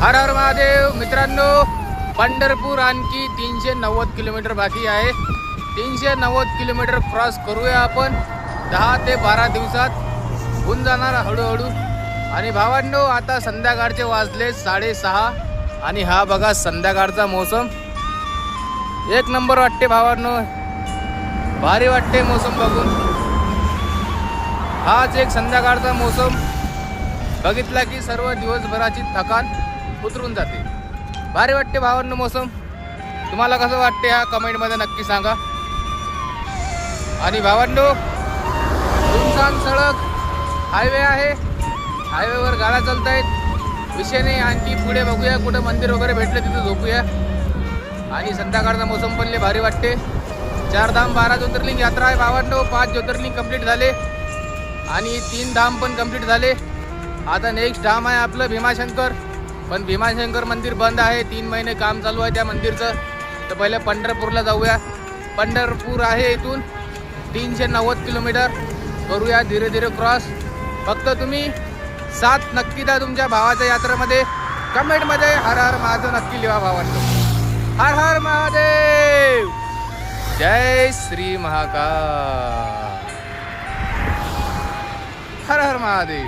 हर हर महादेव मित्रांनो, पंढरपूर आणखी 390 किलोमीटर बाकी आहे. 390 किलोमीटर क्रॉस करूया आपण. 10 ते 12 दिवसात होऊन जाणार हळूहळू. आणि भावांनो, आता संध्याकाळचे वाजले 6:30 आणि हा बघा संध्याकाळचा मोसम एक नंबर वाटते भावांनो. भारी वाटते मोसम बघून. हाच एक संध्याकाळचा मोसम बघितला की सर्व दिवसभराची थकान उतरून जाते. भारी वाटते भावांनो मोसम. तुम्हाला कसं वाटते हा कमेंटमध्ये नक्की सांगा. आणि भावांनो, सुनसान सडक हायवे आहे. हायवेवर गाड्या चालत आहेत. विषय नाही. आणखी पुढे बघूया कुठं मंदिर वगैरे भेटलं तिथं झोपूया. आणि संध्याकाळचा मोसम पण लय भारी वाटते. 4 धाम 12 ज्योतिर्लिंग यात्रा आहे भावांनो. 5 ज्योतिर्लिंग कंप्लीट झाले आणि 3 धाम पण कंप्लीट झाले. आता नेक्स्ट धाम आहे आपलं भीमाशंकर. पण भीमाशंकर मंदिर बंद आहे. 3 महिने काम चालू आहे त्या मंदिरचं. तर पहिले पंढरपूरला जाऊया. पंढरपूर आहे इथून 390 किलोमीटर. करूया धीरे धीरे क्रॉस. फक्त तुम्ही साथ नक्की द्या तुमच्या भावाच्या यात्रेमध्ये. कमेंटमध्ये हर हर महादेव नक्की लिहा भावांनो. हर हर महादेव. जय श्री महाकाल. हर हर महादेव.